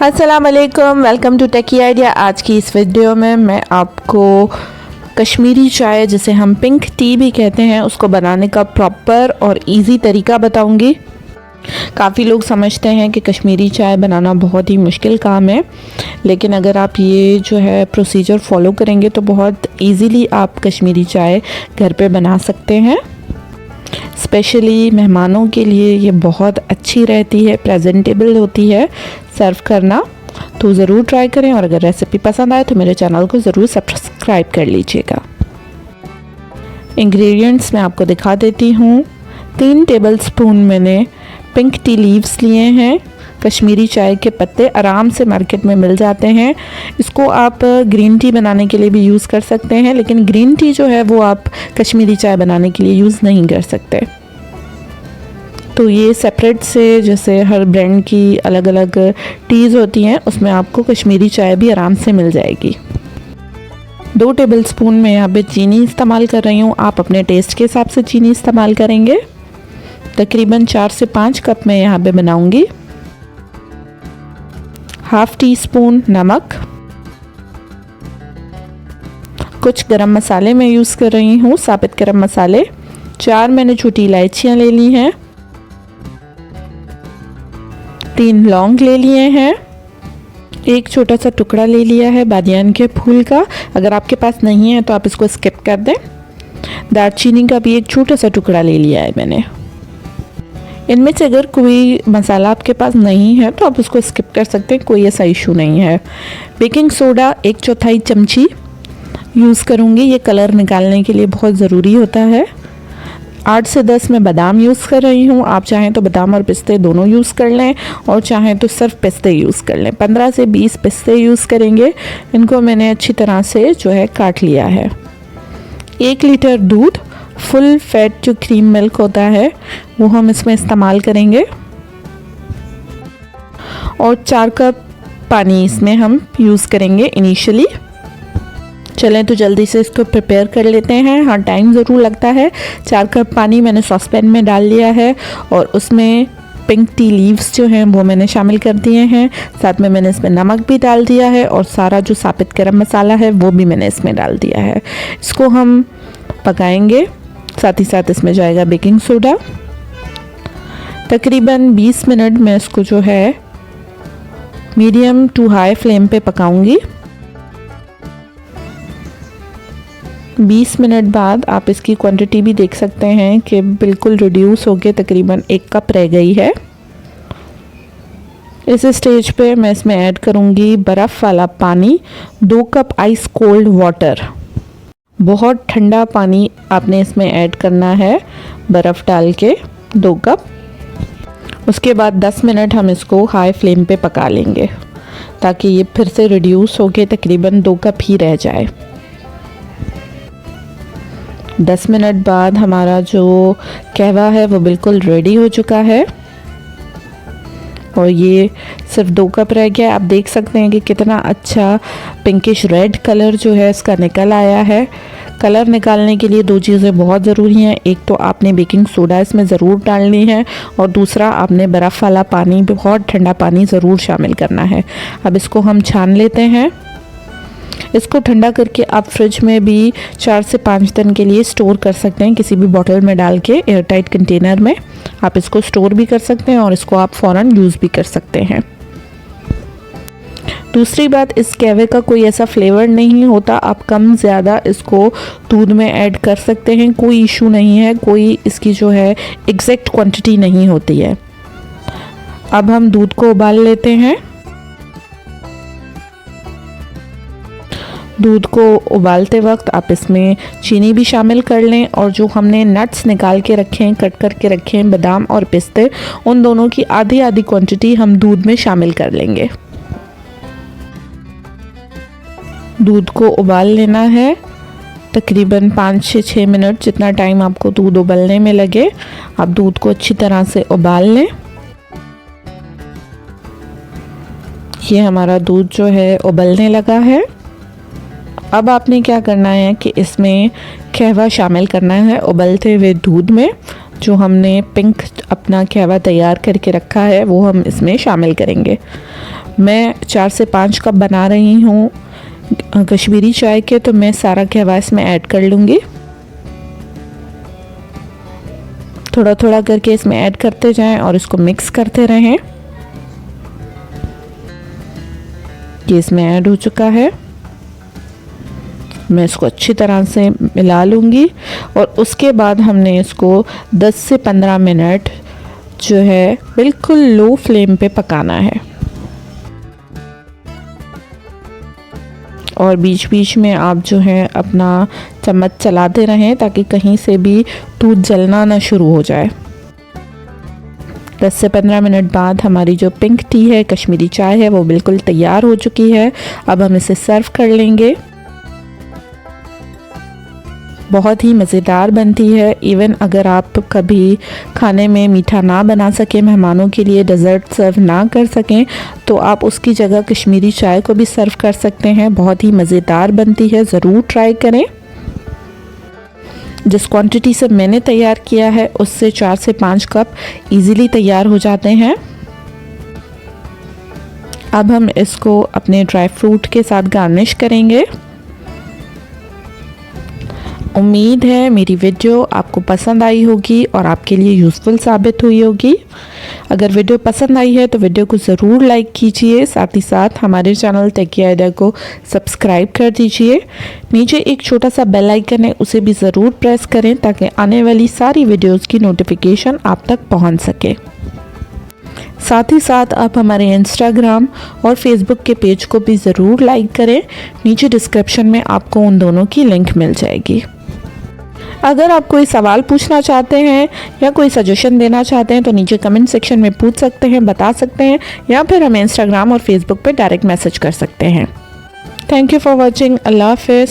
अस्सलाम वालेकुम, welcome to techy idea. आज की इस वीडियो में मैं आपको कश्मीरी चाय, जिसे हम पिंक टी भी कहते हैं, उसको बनाने का प्रॉपर और इजी तरीका बताऊंगी। काफ़ी लोग समझते हैं कि कश्मीरी चाय बनाना बहुत ही मुश्किल काम है, लेकिन अगर आप ये जो है प्रोसीजर फॉलो करेंगे तो बहुत इजीली आप कश्मीरी चाय घर पे बना सकते हैं। स्पेशली मेहमानों के लिए ये बहुत अच्छी रहती है, प्रेजेंटेबल होती है सर्व करना। तो ज़रूर ट्राई करें और अगर रेसिपी पसंद आए तो मेरे चैनल को ज़रूर सब्सक्राइब कर लीजिएगा। इंग्रेडिएंट्स मैं आपको दिखा देती हूँ। 3 टेबलस्पून मैंने पिंक टी लीव्स लिए हैं। कश्मीरी चाय के पत्ते आराम से मार्केट में मिल जाते हैं। इसको आप ग्रीन टी बनाने के लिए भी यूज़ कर सकते हैं, लेकिन ग्रीन टी जो है वो आप कश्मीरी चाय बनाने के लिए यूज़ नहीं कर सकते। तो ये सेपरेट से, जैसे हर ब्रांड की अलग अलग टीज़ होती हैं, उसमें आपको कश्मीरी चाय भी आराम से मिल जाएगी। 2 टेबलस्पून मैं यहाँ पे चीनी इस्तेमाल कर रही हूँ। आप अपने टेस्ट के हिसाब से चीनी इस्तेमाल करेंगे। तकरीबन 4 से 5 कप मैं यहाँ पे बनाऊँगी। हाफ़ टी स्पून नमक, कुछ गरम मसाले मैं यूज़ कर रही हूँ, साबित गरम मसाले। 4 मैंने छोटी इलायचियाँ ले ली हैं। 3 लौंग ले लिए हैं। एक छोटा सा टुकड़ा ले लिया है बादियान के फूल का। अगर आपके पास नहीं है तो आप इसको स्किप कर दें। दालचीनी का भी एक छोटा सा टुकड़ा ले लिया है मैंने। इनमें से अगर कोई मसाला आपके पास नहीं है तो आप उसको स्किप कर सकते हैं, कोई ऐसा इशू नहीं है। बेकिंग सोडा 1/4 चमची यूज़ करूँगी, ये कलर निकालने के लिए बहुत ज़रूरी होता है। 8 से 10 मैं बादाम यूज़ कर रही हूँ। आप चाहें तो बादाम और पिस्ते दोनों यूज़ कर लें, और चाहें तो सिर्फ पिस्ते यूज़ कर लें। 15 से 20 पिस्ते यूज़ करेंगे। इनको मैंने अच्छी तरह से जो है काट लिया है। 1 लीटर दूध, फुल फैट जो क्रीम मिल्क होता है वो हम इसमें इस्तेमाल करेंगे, और 4 कप पानी इसमें हम यूज़ करेंगे इनिशियली। चलें तो जल्दी से इसको प्रिपेयर कर लेते हैं। हाँ, टाइम ज़रूर लगता है। 4 कप पानी मैंने सॉसपैन में डाल लिया है, और उसमें पिंक टी लीव्स जो हैं वो मैंने शामिल कर दिए हैं। साथ में मैंने इसमें नमक भी डाल दिया है, और सारा जो साबित गरम मसाला है वो भी मैंने इसमें डाल दिया है। इसको हम पकाएंगे। साथ ही साथ इसमें जाएगा बेकिंग सोडा। तकरीबन 20 मिनट मैं इसको जो है मीडियम टू हाई फ्लेम पे पकाऊंगी। 20 मिनट बाद आप इसकी क्वांटिटी भी देख सकते हैं कि बिल्कुल रिड्यूस होके तकरीबन 1 कप रह गई है। इस स्टेज पे मैं इसमें ऐड करूंगी बर्फ़ वाला पानी, 2 कप आइस कोल्ड वाटर। बहुत ठंडा पानी आपने इसमें ऐड करना है, बर्फ़ डाल के 2 कप। उसके बाद 10 मिनट हम इसको हाई फ्लेम पे पका लेंगे, ताकि ये फिर से रिड्यूस होके तकरीबन 2 कप ही रह जाए। 10 मिनट बाद हमारा जो कहवा है वो बिल्कुल रेडी हो चुका है, और ये सिर्फ 2 कप रह गया। आप देख सकते हैं कि कितना अच्छा पिंकिश रेड कलर जो है इसका निकल आया है। कलर निकालने के लिए 2 चीज़ें बहुत ज़रूरी हैं। एक तो आपने बेकिंग सोडा इसमें ज़रूर डालनी है, और दूसरा आपने बर्फ़ वाला पानी, बहुत ठंडा पानी ज़रूर शामिल करना है। अब इसको हम छान लेते हैं। इसको ठंडा करके आप फ्रिज में भी 4 से 5 दिन के लिए स्टोर कर सकते हैं, किसी भी बॉटल में डाल के एयरटाइट कंटेनर में आप इसको स्टोर भी कर सकते हैं, और इसको आप फ़ौरन यूज़ भी कर सकते हैं। दूसरी बात, इस कहवे का कोई ऐसा फ्लेवर नहीं होता। आप कम ज़्यादा इसको दूध में ऐड कर सकते हैं, कोई इशू नहीं है। कोई इसकी जो है एग्जैक्ट क्वांटिटी नहीं होती है। अब हम दूध को उबाल लेते हैं। दूध को उबालते वक्त आप इसमें चीनी भी शामिल कर लें, और जो हमने नट्स निकाल के रखे हैं, कट करके रखे हैं, बादाम और पिस्ते, उन दोनों की आधी आधी क्वांटिटी हम दूध में शामिल कर लेंगे। दूध को उबाल लेना है तकरीबन 5 से 6 मिनट, जितना टाइम आपको दूध उबलने में लगे। आप दूध को अच्छी तरह से उबाल लें। ये हमारा दूध जो है उबलने लगा है। अब आपने क्या करना है कि इसमें कहवा शामिल करना है उबलते हुए दूध में। जो हमने पिंक अपना कहवा तैयार करके रखा है वो हम इसमें शामिल करेंगे। मैं 4 से 5 कप बना रही हूँ कश्मीरी चाय के, तो मैं सारा कहवा इसमें ऐड कर लूँगी। थोड़ा थोड़ा करके इसमें ऐड करते जाएं और इसको मिक्स करते रहें। ये इसमें ऐड हो चुका है। मैं इसको अच्छी तरह से मिला लूँगी और उसके बाद हमने इसको 10 से 15 मिनट जो है बिल्कुल लो फ्लेम पे पकाना है। और बीच बीच में आप जो है अपना चम्मच चलाते रहें ताकि कहीं से भी दूध जलना ना शुरू हो जाए। 10 से 15 मिनट बाद हमारी जो पिंक टी है, कश्मीरी चाय है, वो बिल्कुल तैयार हो चुकी है। अब हम इसे सर्व कर लेंगे। बहुत ही मज़ेदार बनती है। इवन अगर आप कभी खाने में मीठा ना बना सकें, मेहमानों के लिए डेज़र्ट सर्व ना कर सकें, तो आप उसकी जगह कश्मीरी चाय को भी सर्व कर सकते हैं। बहुत ही मज़ेदार बनती है, ज़रूर ट्राई करें। जिस क्वांटिटी से मैंने तैयार किया है उससे 4 से 5 कप इजीली तैयार हो जाते हैं। अब हम इसको अपने ड्राई फ्रूट के साथ गार्निश करेंगे। उम्मीद है मेरी वीडियो आपको पसंद आई होगी और आपके लिए यूज़फुल साबित हुई होगी। अगर वीडियो पसंद आई है तो वीडियो को ज़रूर लाइक कीजिए, साथ ही साथ हमारे चैनल टेकी आइडिया को सब्सक्राइब कर दीजिए। नीचे एक छोटा सा बेल आइकन है, उसे भी ज़रूर प्रेस करें ताकि आने वाली सारी वीडियोज़ की नोटिफिकेशन आप तक पहुँच सके। साथ ही साथ आप हमारे इंस्टाग्राम और फेसबुक के पेज को भी ज़रूर लाइक करें। नीचे डिस्क्रिप्शन में आपको उन दोनों की लिंक मिल जाएगी। अगर आप कोई सवाल पूछना चाहते हैं या कोई सजेशन देना चाहते हैं तो नीचे कमेंट सेक्शन में पूछ सकते हैं, बता सकते हैं, या फिर हमें इंस्टाग्राम और फेसबुक पे डायरेक्ट मैसेज कर सकते हैं। Thank you for watching. अल्लाह हाफिज़।